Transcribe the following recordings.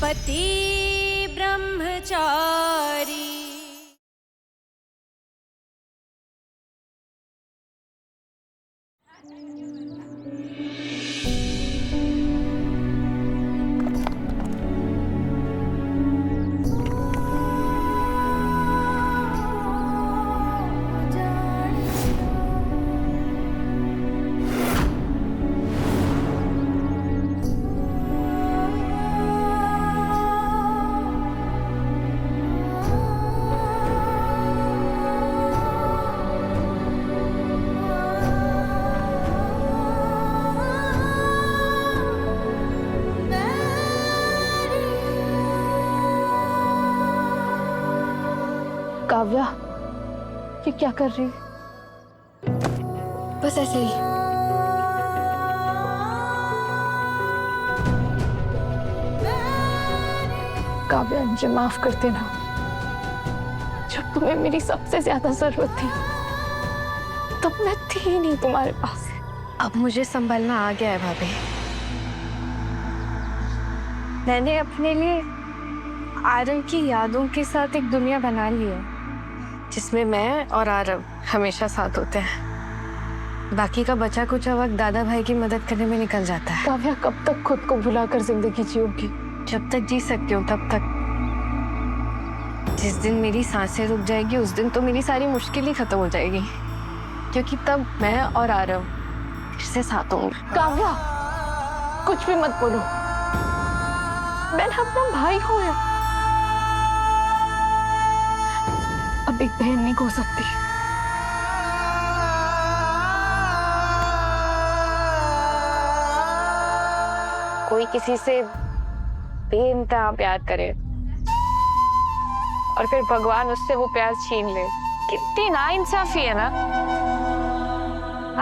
पति ब्रह्मचारी। काव्या, ये क्या कर रही? बस ऐसे ही। काव्या, मुझे माफ कर देना। जब तुम्हें मेरी सबसे ज्यादा जरूरत थी तब मैं थी ही नहीं तुम्हारे पास। अब मुझे संभलना आ गया है भाभी। मैंने अपने लिए आरव की यादों के साथ एक दुनिया बना ली है जिसमें मैं और आरव हमेशा साथ होते हैं। बाकी का बचा कुचा वक्त दादा भाई की मदद करने में निकल जाता है। काव्या, कब तक खुद को भुलाकर जिंदगी जियोगी? जब तक जी सकती हूँ तब तक। जिस दिन मेरी सांसें रुक जाएगी उस दिन तो मेरी सारी मुश्किल ही खत्म हो जाएगी, क्योंकि तब मैं और आरव फिर से साथ होंगे। काव्या, कुछ भी मत बोलो। मैंने अपना भाई खोया, अब एक बहन नहीं खो सकती। कोई किसी से बेइंतहा प्यार करे और फिर भगवान उससे वो प्यार छीन ले, कितनी नाइंसाफी है ना।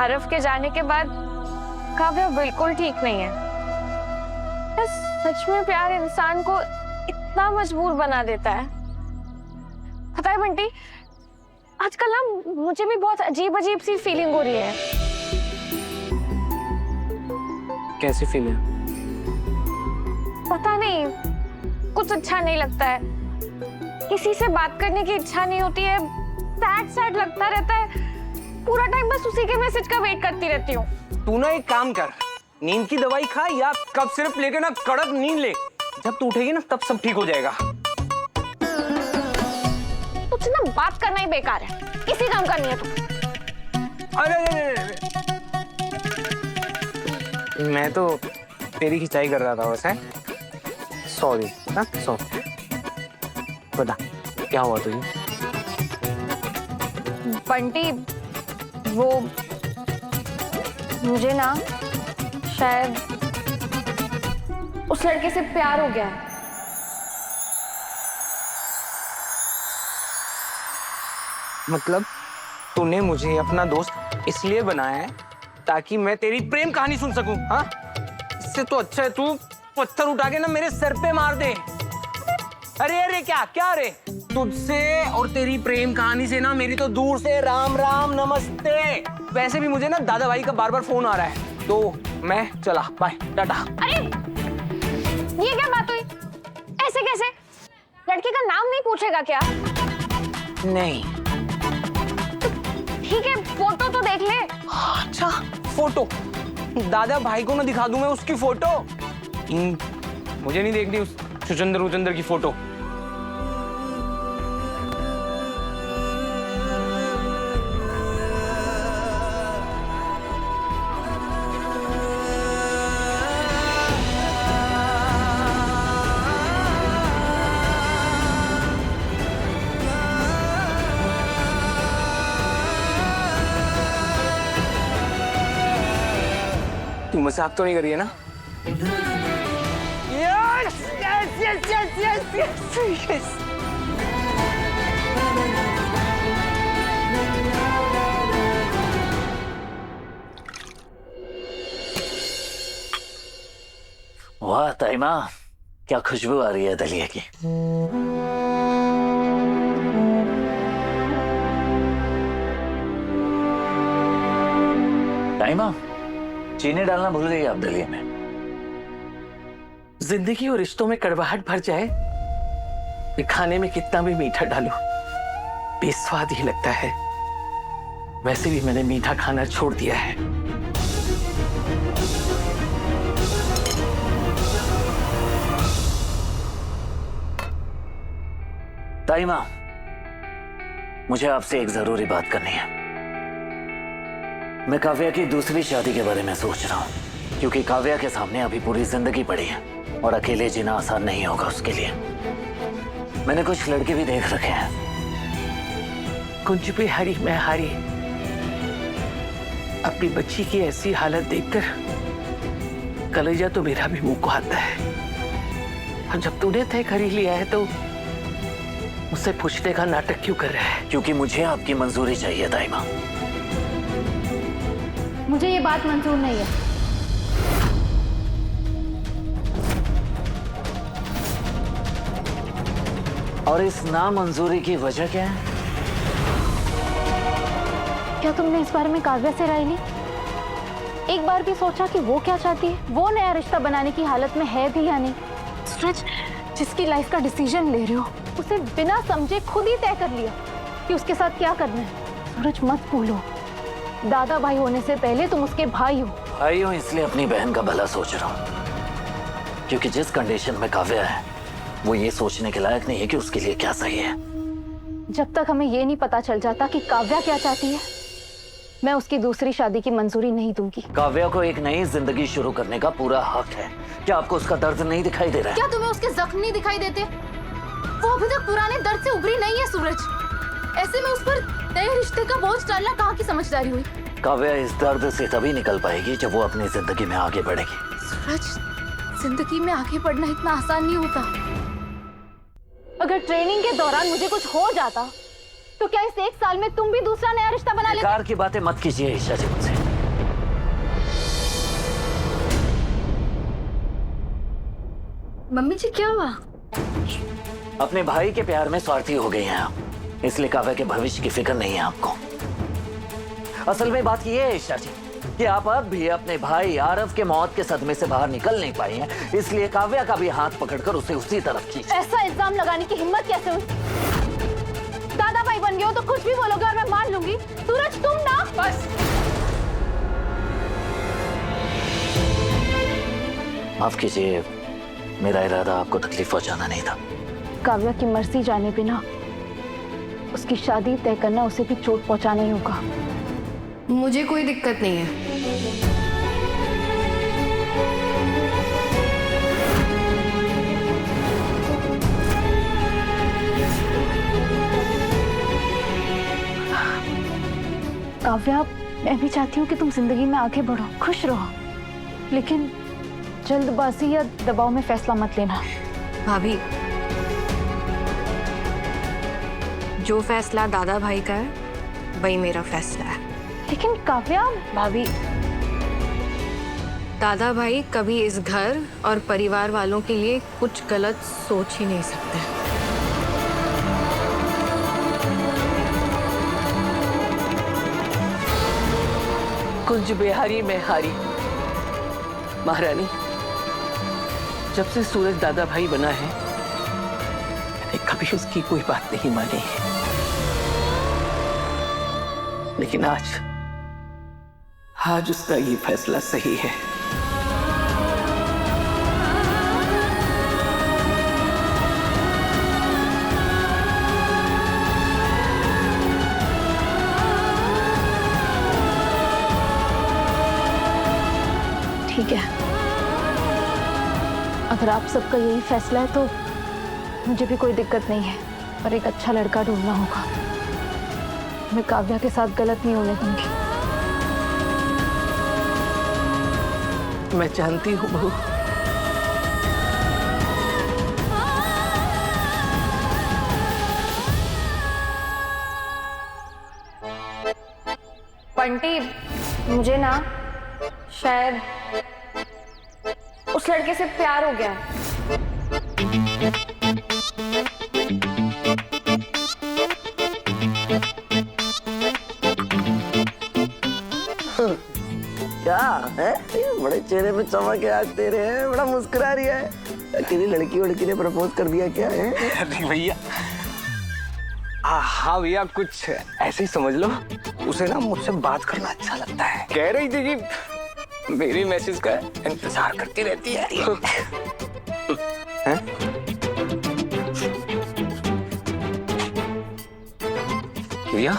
आरव के जाने के बाद काव्या बिल्कुल ठीक नहीं है। सच में प्यार इंसान को इतना मजबूर बना देता है। पता है बंटी, आजकल ना मुझे भी बहुत अजीब अजीब सी फीलिंग हो रही है। कैसी फीलिंग? पता नहीं, कुछ अच्छा नहीं लगता है। किसी से बात करने की इच्छा नहीं होती है। सैड सैड लगता रहता है। पूरा टाइम बस उसी के मैसेज का वेट करती रहती हूँ। तू ना एक काम कर, नींद की दवाई खा या कब सिर्फ लेके ना कड़क नींद ले। जब तू उठेगी ना तब सब ठीक हो जाएगा। तुझसे ना बात करना ही बेकार है। इसी काम करनी है तू। अरे मैं तो तेरी खिंचाई कर रहा था वैसे। सॉरी। हाँ सॉरी। बता क्या हुआ तुझे? बंटी, वो मुझे ना शायद उस लड़के से प्यार हो गया है। मतलब तूने मुझे अपना दोस्त इसलिए बनाया है ताकि मैं तेरी प्रेम कहानी सुन सकूं? हाँ, इससे तो अच्छा है तू पत्थर उठा के ना मेरे सर पे मार दे। अरे अरे क्या क्या रे, तुझसे और तेरी प्रेम कहानी से ना मेरी तो दूर से राम राम नमस्ते। वैसे भी मुझे ना दादा भाई का बार बार फोन आ रहा है, तो मैं चला, बाय टाटा। अरे ये क्या बात हुई? ऐसे कैसे? लड़के का नाम नहीं पूछेगा क्या? नहीं। ठीक है, फोटो तो देख ले। अच्छा फोटो? दादा भाई को ना दिखा दूं मैं उसकी फोटो? मुझे नहीं देखनी उस छुचंदर की फोटो। तू मजाक तो नहीं करी है ना? Yes yes yes yes yes yes yes. वाह ताइमा, क्या खुशबू आ रही है दलिया की। ताइमा, चीनी डालना भूल गई आप दलिया में। जिंदगी और रिश्तों में कड़वाहट भर जाए, ये खाने में कितना भी मीठा डालो बेस्वाद ही लगता है। वैसे भी मैंने मीठा खाना छोड़ दिया है। ताई माँ, मुझे आपसे एक जरूरी बात करनी है। मैं काव्या की दूसरी शादी के बारे में सोच रहा हूँ, क्योंकि काव्या के सामने अभी पूरी जिंदगी पड़ी है और अकेले जीना आसान नहीं होगा उसके लिए। मैंने कुछ लड़के भी देख रखे हैं। कुंज पे हारी मैं हारी। अपनी बच्ची की ऐसी हालत देखकर कलेजा तो मेरा भी मुंह को आता है। और जब तूने तय कर ही लिया है तो मुझसे पूछने का नाटक क्यों कर रहा है? क्योंकि मुझे आपकी मंजूरी चाहिए ताई माँ। मुझे ये बात मंजूर नहीं है। और इस नामंजूरी की वजह क्या है? क्या तुमने इस बारे में काव्या से राय ली? एक बार भी सोचा कि वो क्या चाहती है? वो नया रिश्ता बनाने की हालत में है भी या नहीं? सूरज, जिसकी लाइफ का डिसीजन ले रहे हो उसे बिना समझे खुद ही तय कर लिया कि उसके साथ क्या करना है। सूरज, मत भूलो, दादा भाई होने से पहले तुम उसके भाई हो। भाई हूं इसलिए अपनी बहन का भला सोच रहा हूं, क्योंकि जिस कंडीशन में काव्या है वो ये सोचने के लायक नहीं है कि उसके लिए क्या सही है। जब तक हमें ये नहीं पता चल जाता कि काव्या क्या चाहती है, मैं उसकी दूसरी शादी की मंजूरी नहीं दूंगी। काव्या को एक नई जिंदगी शुरू करने का पूरा हक है। क्या आपको उसका दर्द नहीं दिखाई दे रहा है? क्या तुम्हें उसके जख्म नहीं दिखाई देते? वो अभी तक पुराने दर्द से उभरी नहीं है सूरज। ऐसे में उस पर नए रिश्ते का बोझ डालना कहाँ की समझदारी हुई? काव्या इस दर्द से तभी निकल पाएगी जब वो अपनी जिंदगी में आगे बढ़ेगी। सूरज, जिंदगी में आगे बढ़ना इतना आसान नहीं होता। अगर ट्रेनिंग के दौरान मुझे कुछ हो जाता तो क्या इस 1 साल में तुम भी दूसरा नया रिश्ता बना लेते? बेकार की बातें मत कीजिए ईशा जी मुझसे। मम्मी जी, क्या हुआ? अपने भाई के प्यार में स्वार्थी हो गई हैं आप, इसलिए काव्या के भविष्य की फिक्र नहीं है आपको। असल में बात यह है ईशा जी कि आप अब भी अपने भाई आरव के मौत के सदमे से बाहर निकल नहीं पाई हैं, इसलिए काव्या का भी हाथ पकड़कर उसे उसी तरफ खींचिए। ऐसा इल्जाम लगाने की हिम्मत कैसे हुई? दादा भाई बन गए हो तो कुछ भी बोलोगे और मैं मान लूंगी। सूरज, तुम ना बस। माफ कीजिए, मेरा इरादा आपको तकलीफ पहुंचाना नहीं था। काव्या की मर्जी जाने बिना उसकी शादी तय करना उसे भी चोट पहुंचाना ही होगा। मुझे कोई दिक्कत नहीं है। काव्या, मैं भी चाहती हूँ कि तुम जिंदगी में आगे बढ़ो, खुश रहो, लेकिन जल्दबाजी या दबाव में फैसला मत लेना। भाभी, जो फैसला दादा भाई का है वही मेरा फैसला है। लेकिन काव्या, भाभी, दादा भाई कभी इस घर और परिवार वालों के लिए कुछ गलत सोच ही नहीं सकते। कुंज बेहारी मैं हारी। महारानी, जब से सूरज दादा भाई बना है मैंने कभी उसकी कोई बात नहीं मानी, लेकिन आज उसका ये फैसला सही है। ठीक है, अगर आप सबका यही फैसला है तो मुझे भी कोई दिक्कत नहीं है, पर एक अच्छा लड़का ढूंढना होगा। मैं काव्या के साथ गलत नहीं होने दूंगी। मैं जानती हूँ बहू, बंटी, मुझे ना शायद उस लड़के से प्यार हो गया है। क्या है? बड़े चेहरे पे चमक है आज तेरे, हैं बड़ा मुस्कुरा रही है। तेरी लड़की वड़की ने प्रपोज कर दिया क्या है? अरे भैया, हाँ भैया, कुछ ऐसे ही समझ लो। उसे ना मुझसे बात करना अच्छा लगता है। कह रही थी कि मेरी मैसेज का इंतजार करती रहती है। हैं? भैया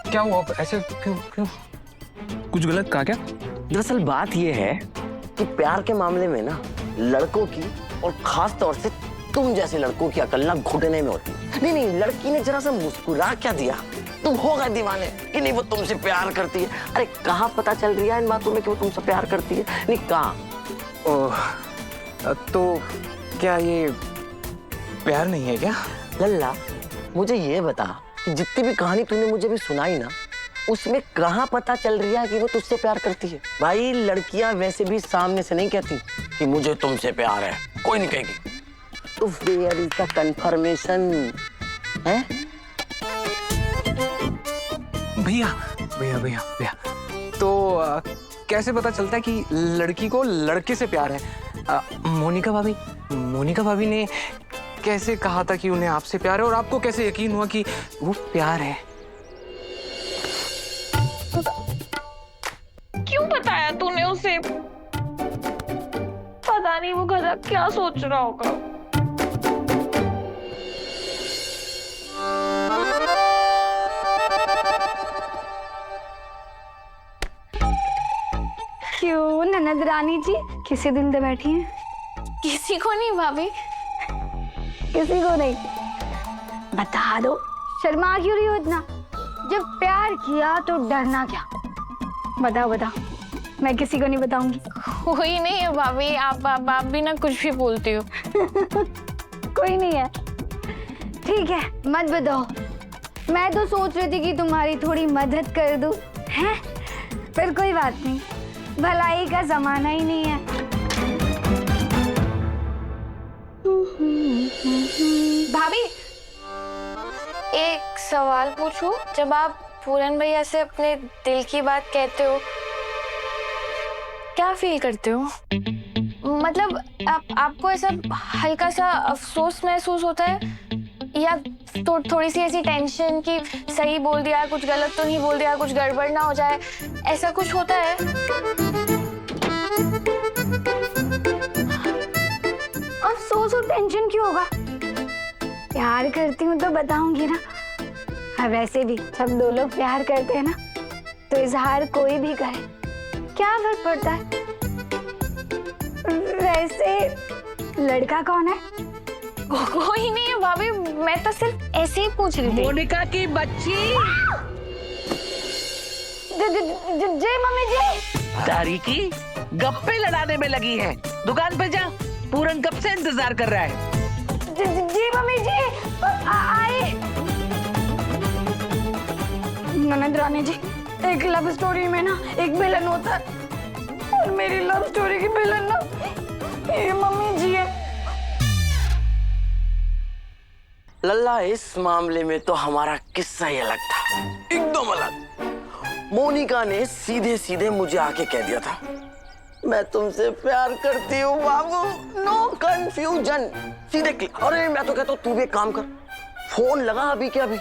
क्या हुआ? ऐसे क्यों क्यों? कुछ गलत कहा क्या? दरअसल बात यह है कि प्यार के मामले में ना लड़कों की और खास तौर से तुम जैसे लड़कों की अकल ना घुटने में होती है। नहीं, लड़की ने जरा सा मुस्कुरा क्या दिया, तुम हो गए दीवाने कि नहीं वो तुमसे प्यार करती है। अरे कहाँ पता चल रही है इन बातों में कि वो तुमसे प्यार करती है? नहीं कहाँ? तो क्या ये प्यार नहीं है क्या? लल्ला, मुझे ये बता कि जितनी भी कहानी तूने मुझे भी सुनाई ना, उसमें कहाँ पता चल रही है कि वो तुझसे प्यार करती है? भाई लड़कियां वैसे भी सामने से नहीं कहती कि मुझे तुमसे प्यार है, कोई नहीं कहेगी। तो वेयर इज द कंफर्मेशन? है भैया भैया भैया भैया, तो कैसे पता चलता है कि लड़की को लड़के से प्यार है? मोनिका भाभी ने कैसे कहा था कि उन्हें आपसे प्यार है, और आपको कैसे यकीन हुआ कि वो प्यार है? क्यों बताया तूने उसे? पता नहीं वो गधा क्या सोच रहा होगा। क्यों ननद रानी जी किसी दिल से बैठी हैं? किसी को नहीं भाभी। किसी को नहीं? बता दो, शर्मा क्यों रही हो इतना? जब प्यार किया तो डरना क्या? बताओ, मैं किसी को नहीं बताऊंगी। कोई नहीं है भाभी, आप भी ना कुछ भी बोलती हो। कोई नहीं है, ठीक है, मत बताओ। मैं तो सोच रही थी कि तुम्हारी थोड़ी मदद कर दूं, हैं? पर कोई बात नहीं, भलाई का जमाना ही नहीं है। भाभी, एक सवाल पूछूं? जब आप पूरन भैया से अपने दिल की बात कहते हो, क्या फील करते हो? मतलब आपको ऐसा हल्का सा अफसोस महसूस होता है, या थोड़ी सी ऐसी टेंशन कि सही बोल दिया, कुछ गलत तो नहीं बोल दिया, कुछ गड़बड़ ना हो जाए, ऐसा कुछ होता है? अफसोस और टेंशन क्यों होगा? प्यार करती हूँ तो बताऊंगी ना। और वैसे भी जब दो लोग प्यार करते हैं ना, तो इजहार कोई भी करे, क्या फर्क पड़ता है? वैसे लड़का कौन है? कोई नहीं है भाभी, मैं तो सिर्फ ऐसे ही पूछ रही थी। मोनिका की बच्ची। जय मम्मी जी। तारीकी गप्पे लड़ाने में लगी है, दुकान पे जा, पूरन कब से इंतजार कर रहा है। जी मम्मी जी, आए। ननद रानी जी, एक लव स्टोरी में ना एक विलन होता है, और मेरी लव स्टोरी की विलन ना ये मम्मी जी है। लल्ला, इस मामले में तो हमारा किस्सा ही अलग था, एकदम अलग। मोनिका ने सीधे सीधे मुझे आके कह दिया था, मैं तुमसे प्यार करती हूँ बाबू, नो कंफ्यूजन, सीधे क्लियर। अरे मैं तो कहता हूँ तू भी एक काम कर, फोन लगा अभी के अभी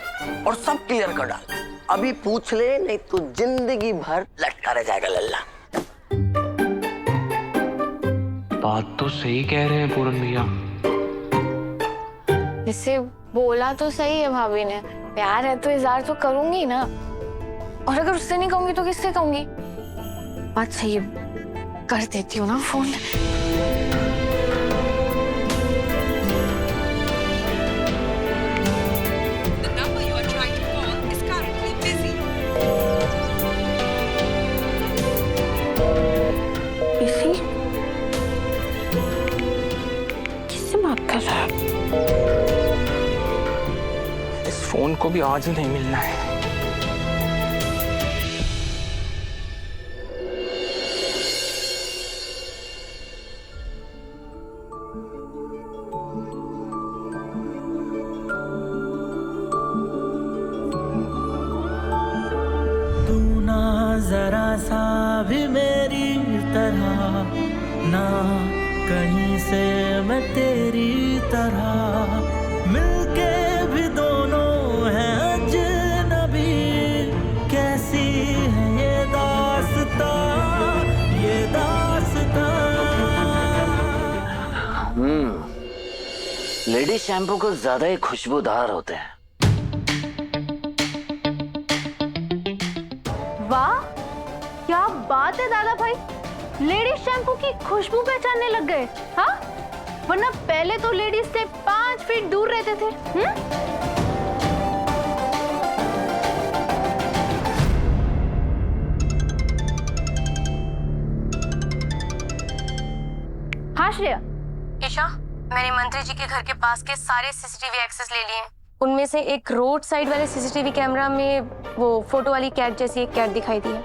और सब क्लियर कर डाल। अभी पूछ ले, नहीं तो जिंदगी भर लटका रह जाएगा लल्ला। बात तो सही कह रहे हैं पूरन भैया। जिससे बोला तो सही है भाभी ने, प्यार है तो इजहार तो करूंगी ना, और अगर उससे नहीं कहूंगी तो किससे कहूंगी? बात सही है, कर देती हूँ ना फोन। किससे बात कर रहा है? इस फोन को भी आज ही नहीं मिलना है। तू ना जरा सा भी मेरी तरह, ना कहीं से मैं तेरी तरह, मिलके भी दोनों हैं अजनबी। कैसी है ये दास्तां, ये दास्तां। लेडी शैम्पू कुछ ज्यादा ही खुशबूदार होते हैं। वाह, क्या बात है दादा भाई, लेडीज शैम्पू की खुशबू पहचानने लग गए। हाँ, वरना पहले तो लेडीज से 5 फीट दूर रहते थे। हाँ श्रेया। ईशा, मैंने मंत्री जी के घर के पास के सारे सीसीटीवी एक्सेस ले लिए हैं। उनमें से एक रोड साइड वाले सीसीटीवी कैमरा में वो फोटो वाली कैट जैसी एक कैट दिखाई दी है।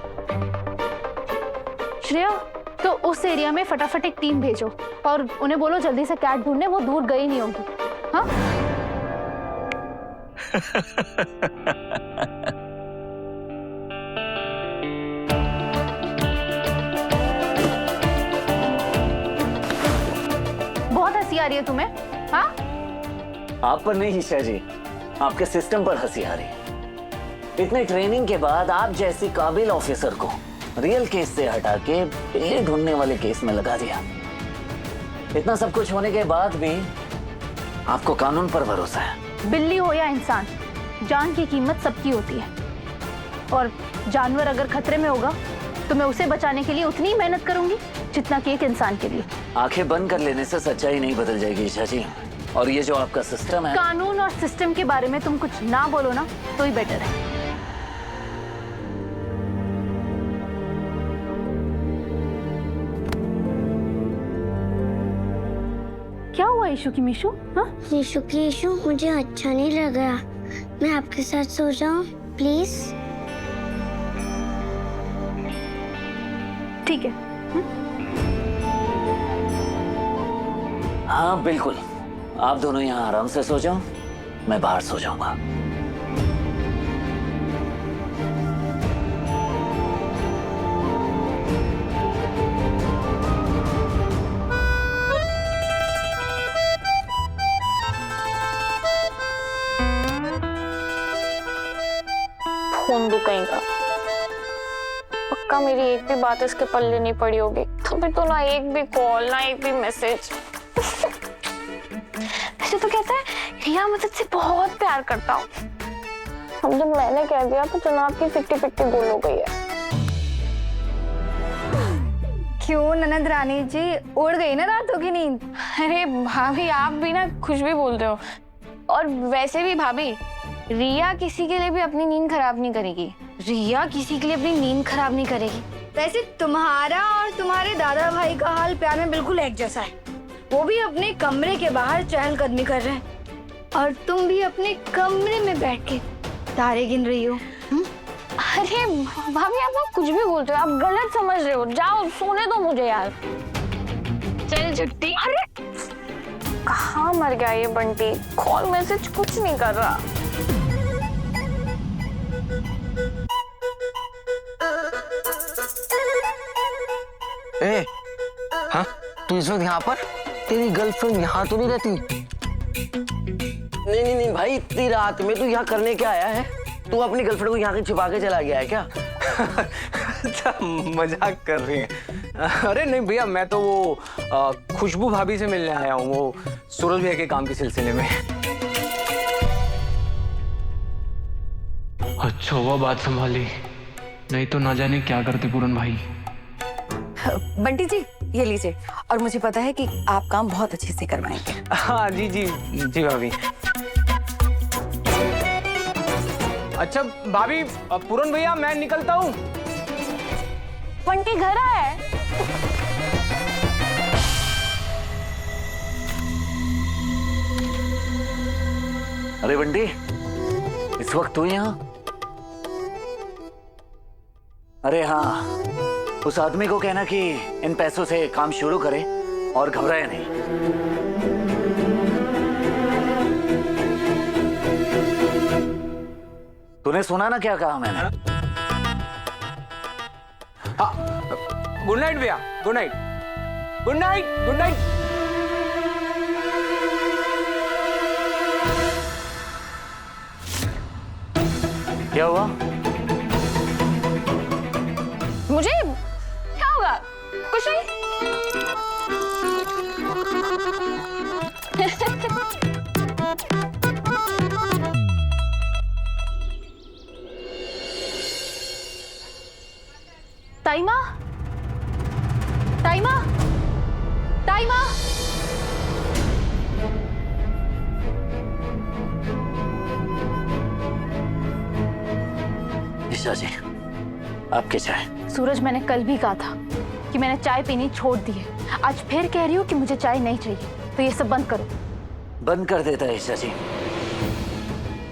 श्रेया, तो उस एरिया में फटाफट एक टीम भेजो और उन्हें बोलो जल्दी से कैट ढूंढने, वो दूर गई नहीं होगी। हाँ? बहुत हंसी आ रही है तुम्हें। हाँ? आप पर नहीं ईशा जी, आपके सिस्टम पर हंसी आ रही है। इतने ट्रेनिंग के बाद आप जैसी काबिल ऑफिसर को रियल केस से हटा के पेड़ ढूंढने वाले केस में लगा दिया। इतना सब कुछ होने के बाद भी आपको कानून पर भरोसा है। बिल्ली हो या इंसान, जान की कीमत सबकी होती है, और जानवर अगर खतरे में होगा तो मैं उसे बचाने के लिए उतनी मेहनत करूंगी जितना कि एक इंसान के लिए। आंखें बंद कर लेने से सच्चाई नहीं बदल जाएगी ईशा जी। और ये जो आपका सिस्टम है, कानून और सिस्टम के बारे में तुम कुछ ना बोलो ना तो ही बेटर है। क्या हुआ ईशु की मीशु? हाँ? ईशु की ईशु, मुझे अच्छा नहीं लग रहा। मैं आपके साथ सो जाऊं प्लीज? ठीक है। हाँ बिल्कुल, आप दोनों यहाँ आराम से सो जाओ, मैं बाहर सो जाऊंगा। फोन भी कहीं का, पक्का मेरी एक भी बात इसके पल्ले नहीं पड़ी होगी। कभी तो ना एक भी कॉल, ना एक भी मैसेज। वैसे तो कहता है रिया मैं तुझसे बहुत प्यार करता हूँ। अब जब मैंने कह दिया तो जनाब की फिफ्टी फिफ्टी गोल हो गई है। क्यों ननद रानी जी, उड़ गई ना रातों की नींद? अरे भाभी, आप भी ना कुछ भी बोल रहे हो। और वैसे भी भाभी, रिया किसी के लिए भी अपनी नींद खराब नहीं करेगी। रिया किसी के लिए अपनी नींद खराब नहीं करेगी। वैसे तुम्हारा और तुम्हारे दादा भाई का हाल प्यार में बिल्कुल एक जैसा है। वो भी अपने कमरे के बाहर चहलकदमी कर रहे हैं और तुम भी अपने कमरे में बैठ के तारे गिन रही हो। अरे भाभी, आप कुछ भी बोलते हो, आप गलत समझ रहे हो। जाओ सोने दो मुझे यार। चल छुट्टी। अरे कहाँ मर गया ये बंटी, कॉल मैसेज कुछ नहीं कर रहा। ए, हाँ, तू इस वक्त यहाँ पर? तेरी गर्लफ्रेंड यहाँ तो नहीं रहती? नहीं नहीं नहीं भाई, इतनी रात में तू यहाँ करने क्या आया है? तू अपनी गर्लफ्रेंड को यहाँ के छिपा के चला गया है क्या? अच्छा, मजाक कर रही है। अरे नहीं भैया, मैं तो वो खुशबू भाभी से मिलने आया हूँ, वो सूरज भैया के काम के सिलसिले में। अच्छा हुआ बात संभाली, नहीं तो ना जाने क्या करते पूरन भाई। बंटी जी, ये लीजिए, और मुझे पता है कि आप काम बहुत अच्छे से करवाएंगे। हाँ जी जी जी भाभी। अच्छा भाभी, पूरन भैया मैं निकलता हूँ। बंटी घर आया है। अरे बंटी, इस वक्त तू यहाँ? अरे हाँ, उस आदमी को कहना कि इन पैसों से काम शुरू करे और घबराए नहीं। तूने सुना ना क्या कहा मैंने? हाँ, गुड नाइट भैया, good night, good night, good night. क्या हुआ? मुझे क्या होगा? कुछ नहीं। ताइमा, ताइमा, ताइमा। ईशा जी, आपके चाय। सूरज, मैंने कल भी कहा था कि मैंने चाय पीनी छोड़ दी है। आज फिर कह रही हूँ कि मुझे चाय नहीं चाहिए, तो ये सब बंद करो। बंद कर देता है ईशा जी।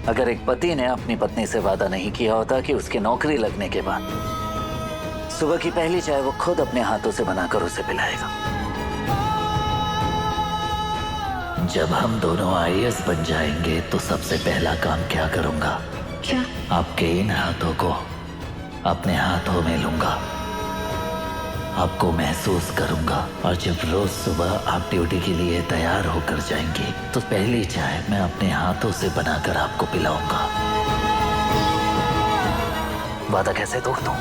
अगर एक पति ने अपनी पत्नी से वादा नहीं किया होता कि उसकी नौकरी लगने के बाद सुबह की पहली चाय वो खुद अपने हाथों से बनाकर उसे पिलाएगा। जब हम दोनों IAS बन जाएंगे तो सबसे पहला काम क्या करूंगा? क्या? आपके इन हाथों को अपने हाथों में लूंगा, आपको महसूस करूंगा, और जब रोज सुबह आप ड्यूटी के लिए तैयार होकर जाएंगे तो पहली चाय मैं अपने हाथों से बनाकर आपको पिलाऊंगा। वादा कैसे तोड़ दूं?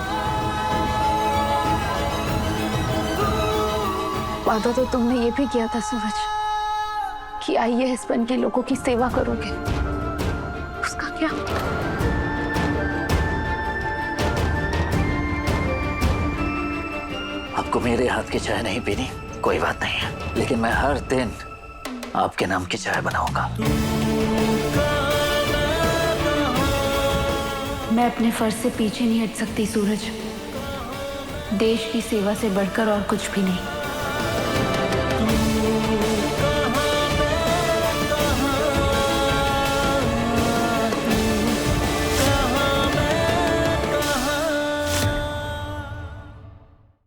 वादा तो तुमने ये भी किया था सूरज कि IAS बन के लोगों की सेवा करोगे। उसका क्या? आपको मेरे हाथ की चाय नहीं पीनी, कोई बात नहीं है, लेकिन मैं हर दिन आपके नाम की चाय बनाऊंगा। मैं अपने फर्ज से पीछे नहीं हट सकती सूरज। देश की सेवा से बढ़कर और कुछ भी नहीं।